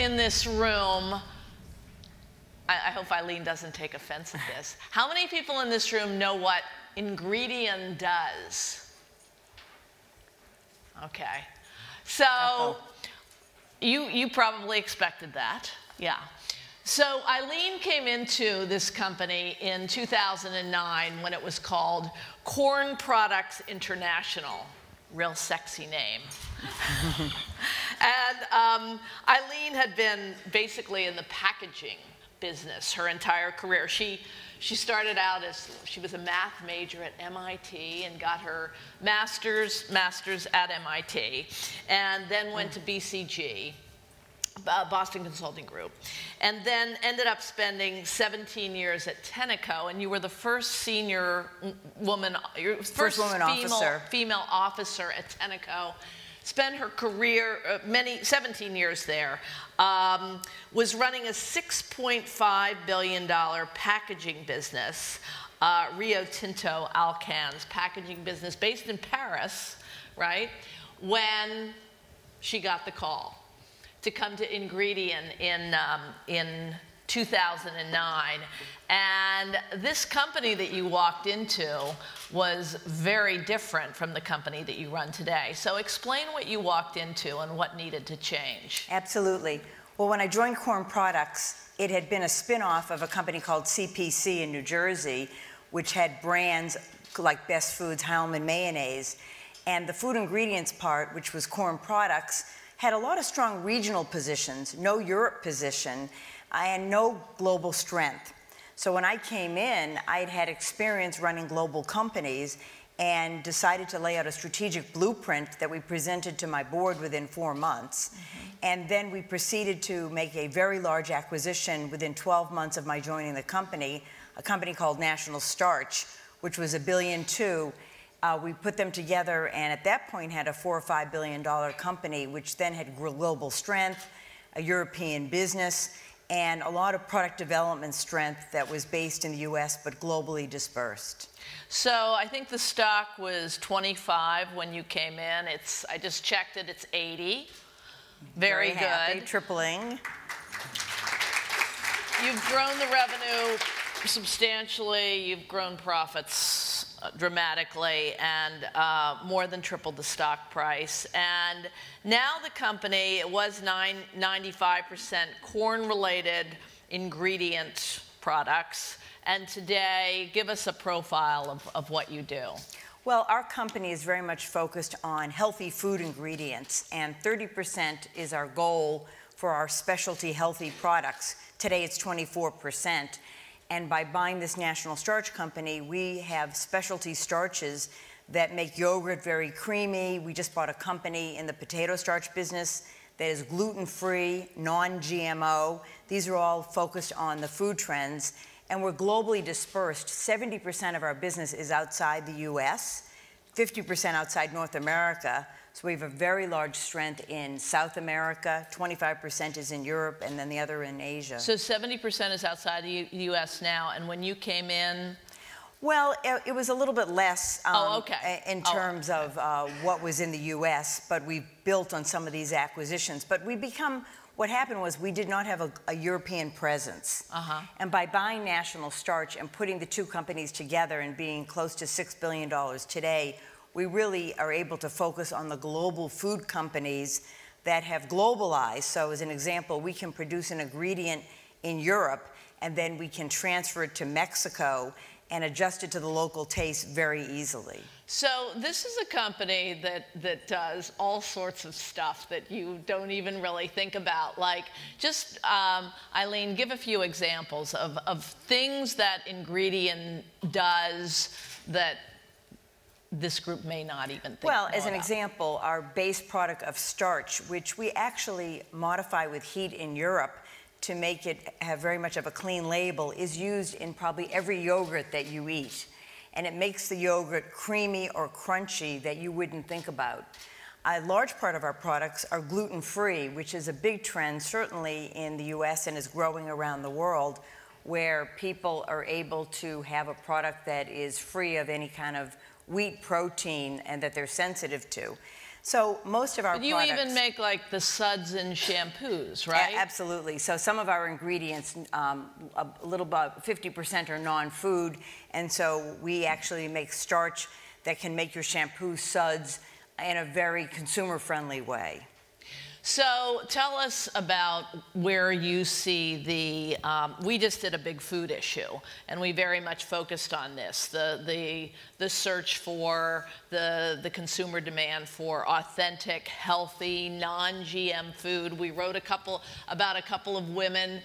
in this room, I hope Ilene doesn't take offense at this, how many people in this room know what Ingredion does? Okay. So you probably expected that. Yeah. So Ilene came into this company in 2009 when it was called Corn Products International. Real sexy name. And Ilene had been basically in the packaging business her entire career. She started out as, she was a math major at MIT and got her master's at MIT, and then went to BCG, Boston Consulting Group, and then ended up spending 17 years at Tenneco, and you were the first senior woman, first woman female officer at Tenneco. Spent her career, 17 years there, was running a $6.5 billion packaging business, Rio Tinto Alcan's packaging business based in Paris, right, when she got the call to come to Ingredion in 2009. And this company that you walked into was very different from the company that you run today. So explain what you walked into and what needed to change. Absolutely. Well, when I joined Corn Products, it had been a spin-off of a company called CPC in New Jersey, which had brands like Best Foods, Hellman Mayonnaise. And the food ingredients part, which was Corn Products, had a lot of strong regional positions, no Europe position, and no global strength. So when I came in, I'd had experience running global companies and decided to lay out a strategic blueprint that we presented to my board within 4 months. And then we proceeded to make a very large acquisition within 12 months of my joining the company, a company called National Starch, which was $1.2 billion. We put them together and at that point had a $4 or $5 billion company, which then had global strength, a European business, and a lot of product development strength that was based in the US but globally dispersed. So I think the stock was 25 when you came in. I just checked it, it's 80. Very good. Happy, tripling. You've grown the revenue substantially, you've grown profits dramatically, and more than tripled the stock price. And now the company, it was 95% corn-related ingredient products. And today, give us a profile of what you do. Well, our company is very much focused on healthy food ingredients, and 30% is our goal for our specialty healthy products. Today, it's 24%. And by buying this National Starch company, we have specialty starches that make yogurt very creamy. We just bought a company in the potato starch business that is gluten-free, non-GMO. These are all focused on the food trends. And we're globally dispersed. 70% of our business is outside the US, 50% outside North America. So we have a very large strength in South America, 25% is in Europe, and then the other in Asia. So 70% is outside the US now, and when you came in? Well, it was a little bit less in terms of what was in the US, but we built on some of these acquisitions. But what happened was we did not have a European presence. And by buying National Starch and putting the two companies together and being close to $6 billion today, we really are able to focus on the global food companies that have globalized. So as an example, we can produce an ingredient in Europe and then we can transfer it to Mexico and adjust it to the local taste very easily. So this is a company that does all sorts of stuff that you don't even really think about. Like, just, Ilene, give a few examples of things that Ingredion does that this group may not even think Well, as an example, our base product of starch, which we actually modify with heat in Europe to make it have very much of a clean label, is used in probably every yogurt that you eat. And it makes the yogurt creamy or crunchy that you wouldn't think about. A large part of our products are gluten-free, which is a big trend, certainly in the US and is growing around the world, where people are able to have a product that is free of any kind of wheat protein and that they're sensitive to. So most of our products... You even make like the suds in shampoos, right? Absolutely. So some of our ingredients, a little about 50% are non-food, and so we actually make starch that can make your shampoo suds in a very consumer-friendly way. So tell us about where you see the, we just did a big food issue, and we very much focused on this, the search for the consumer demand for authentic, healthy, non-GM food. We wrote about a couple of women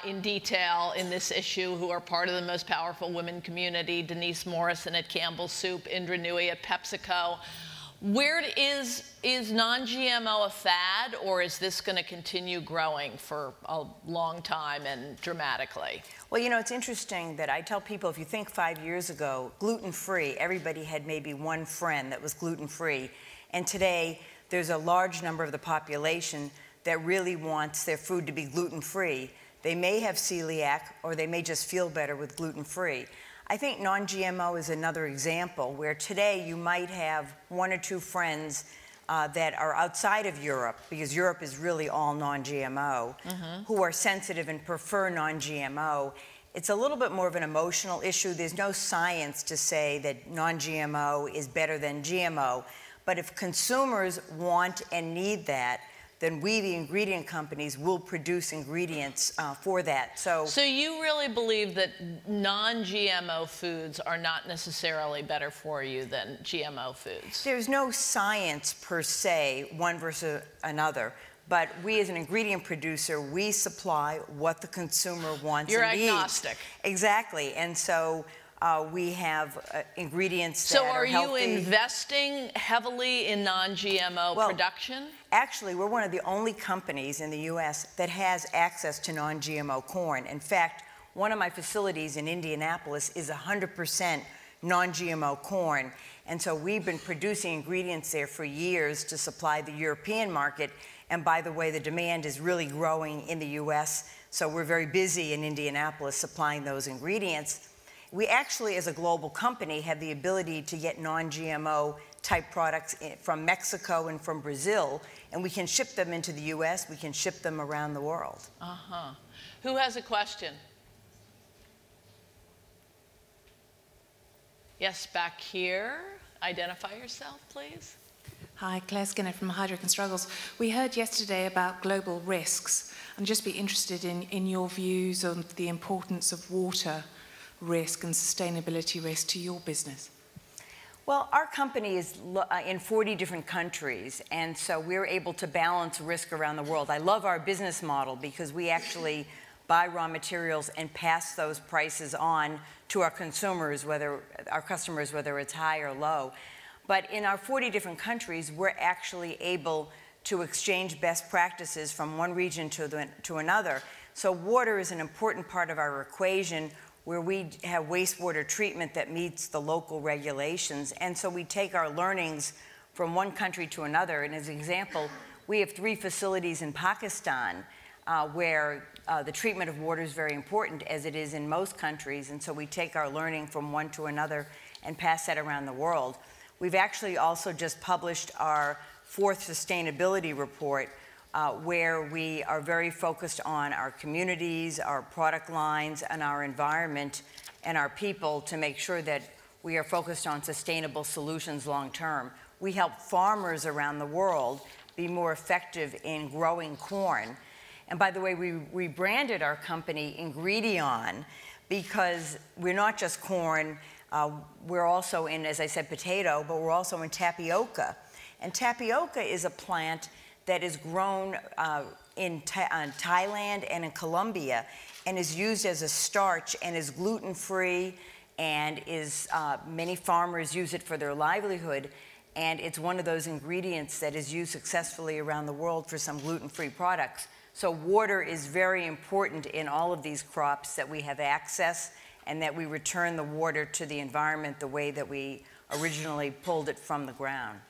in detail in this issue who are part of the most powerful women community, Denise Morrison at Campbell's Soup, Indra Nooyi at PepsiCo. Where is non-GMO a fad, or is this going to continue growing for a long time and dramatically? Well, you know, it's interesting that I tell people, if you think 5 years ago, gluten-free, everybody had maybe one friend that was gluten-free. And today, there's a large number of the population that really wants their food to be gluten-free. They may have celiac, or they may just feel better with gluten-free. I think non-GMO is another example where today you might have one or two friends that are outside of Europe, because Europe is really all non-GMO, who are sensitive and prefer non-GMO. It's a little bit more of an emotional issue. There's no science to say that non-GMO is better than GMO. But if consumers want and need that, then we, the ingredient companies, will produce ingredients for that. So you really believe that non-GMO foods are not necessarily better for you than GMO foods? There's no science per se, one versus another. But we, as an ingredient producer, we supply what the consumer wants and needs. You're agnostic. Exactly. And so we have ingredients that are healthy. So are you investing heavily in non-GMO production? Actually, we're one of the only companies in the U.S. that has access to non-GMO corn. In fact, one of my facilities in Indianapolis is 100% non-GMO corn. And so we've been producing ingredients there for years to supply the European market. And by the way, the demand is really growing in the U.S. So we're very busy in Indianapolis supplying those ingredients. We actually, as a global company, have the ability to get non-GMO type products from Mexico and from Brazil, and we can ship them into the U.S., we can ship them around the world. Who has a question? Yes, back here. Identify yourself, please. Hi, Claire Skinner from Hydrick and Struggles. We heard yesterday about global risks. I'd just be interested in your views on the importance of water risk and sustainability risk to your business. Well, our company is in 40 different countries, and so we're able to balance risk around the world. I love our business model because we actually buy raw materials and pass those prices on to our consumers, whether it's high or low. But in our 40 different countries, we're actually able to exchange best practices from one region to another. So water is an important part of our equation, where we have wastewater treatment that meets the local regulations. And so we take our learnings from one country to another. And as an example, we have 3 facilities in Pakistan where the treatment of water is very important, as it is in most countries. And so we take our learning from one to another and pass that around the world. We've actually also just published our 4th sustainability report, where we are very focused on our communities, our product lines, and our environment and our people to make sure that we are focused on sustainable solutions long term. We help farmers around the world be more effective in growing corn. And by the way, we rebranded our company Ingredion because we're not just corn, we're also in, as I said, potato, but we're also in tapioca. And tapioca is a plant that is grown in Thailand and in Colombia and is used as a starch and is gluten-free, and many farmers use it for their livelihood, and it's one of those ingredients that is used successfully around the world for some gluten-free products. So water is very important in all of these crops, that we have access and that we return the water to the environment the way that we originally pulled it from the ground.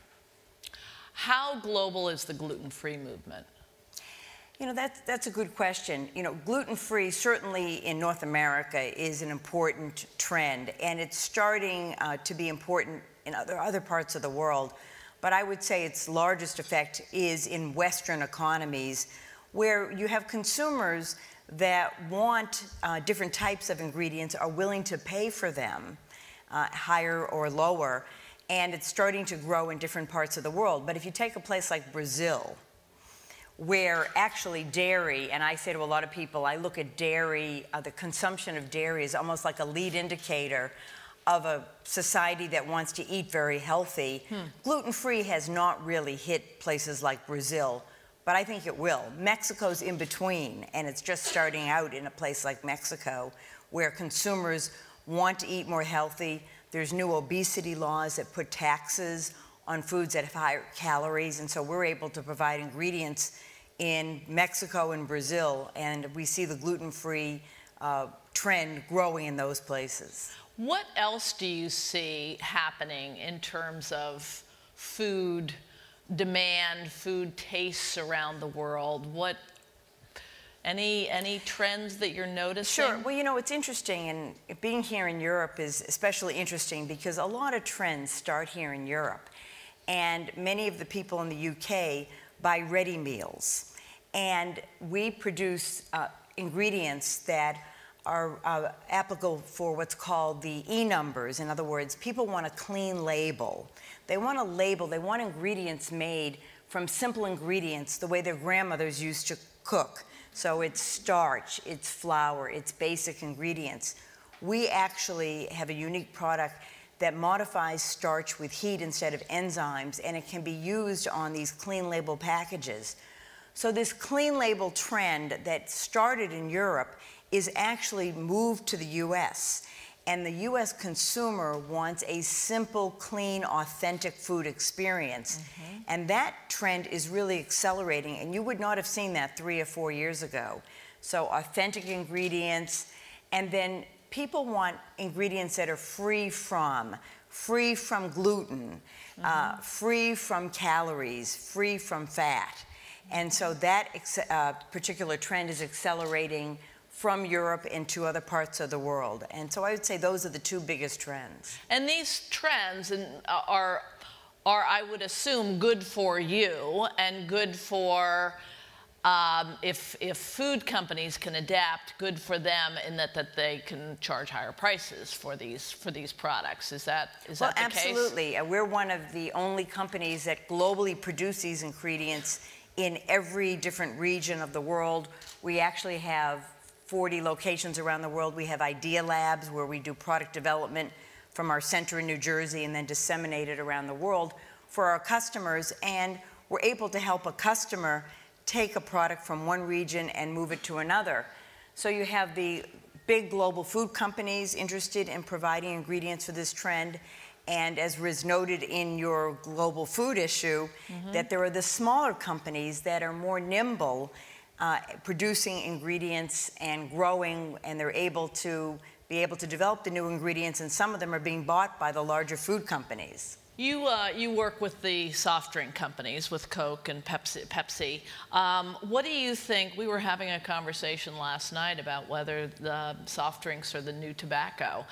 How global is the gluten-free movement? You know, that's a good question. You know, gluten-free, certainly in North America, is an important trend, and it's starting to be important in other parts of the world. but I would say its largest effect is in Western economies, where you have consumers that want different types of ingredients, are willing to pay for them, higher or lower, and it's starting to grow in different parts of the world. But if you take a place like Brazil, where actually dairy, and I say to a lot of people, I look at dairy, the consumption of dairy is almost like a lead indicator of a society that wants to eat very healthy. Gluten-free has not really hit places like Brazil, but I think it will. Mexico's in between, and it's just starting out in a place like Mexico, where consumers want to eat more healthy. There's new obesity laws that put taxes on foods that have higher calories, and so we're able to provide ingredients in Mexico and Brazil, and we see the gluten-free trend growing in those places. What else do you see happening in terms of food demand, food tastes around the world? Any trends that you're noticing? Sure. Well, you know, it's interesting, and being here in Europe is especially interesting because a lot of trends start here in Europe. And many of the people in the UK buy ready meals. And we produce ingredients that are applicable for what's called the E numbers. In other words, people want a clean label. They want a label, they want ingredients made from simple ingredients the way their grandmothers used to cook. So it's starch, it's flour, it's basic ingredients. We actually have a unique product that modifies starch with heat instead of enzymes, and it can be used on these clean label packages. So this clean label trend that started in Europe is actually moved to the US. And the US consumer wants a simple, clean, authentic food experience. And that trend is really accelerating, and you would not have seen that 3 or 4 years ago. So authentic ingredients, and then people want ingredients that are free from gluten, free from calories, free from fat. And so that particular trend is accelerating from Europe into other parts of the world. And so I would say those are the two biggest trends. And these trends are I would assume, good for you and good for, if food companies can adapt, good for them in that they can charge higher prices for these products. Is that the case? Absolutely. We're one of the only companies that globally produce these ingredients in every different region of the world. We actually have 40 locations around the world. We have idea labs where we do product development from our center in New Jersey and then disseminate it around the world for our customers. And we're able to help a customer take a product from one region and move it to another. So you have the big global food companies interested in providing ingredients for this trend. And as was noted in your global food issue, that there are the smaller companies that are more nimble, producing ingredients and growing, and they're able to develop the new ingredients, and some of them are being bought by the larger food companies. You work with the soft drink companies, with Coke and Pepsi. What do you think? We were having a conversation last night about whether the soft drinks are the new tobacco.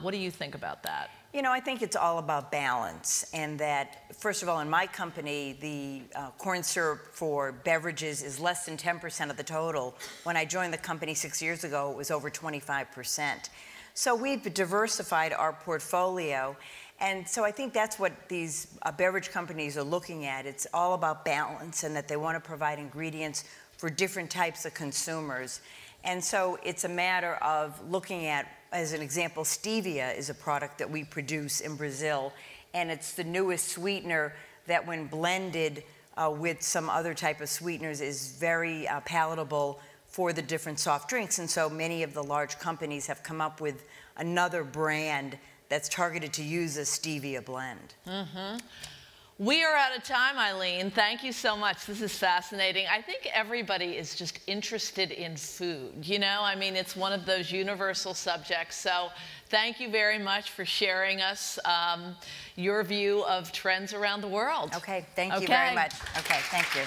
What do you think about that? You know, I think it's all about balance, and that, first of all, in my company, the corn syrup for beverages is less than 10% of the total. When I joined the company 6 years ago, it was over 25%. So we've diversified our portfolio, and so I think that's what these beverage companies are looking at. It's all about balance, and that they want to provide ingredients for different types of consumers. And so it's a matter of looking at, as an example, stevia is a product that we produce in Brazil, and it's the newest sweetener that when blended with some other type of sweeteners is very palatable for the different soft drinks. And so many of the large companies have come up with another brand that's targeted to use a stevia blend. We are out of time, Ilene. Thank you so much. This is fascinating. I think everybody is just interested in food. You know, I mean, it's one of those universal subjects. So thank you very much for sharing us your view of trends around the world. Okay, thank you very much. Okay, thank you.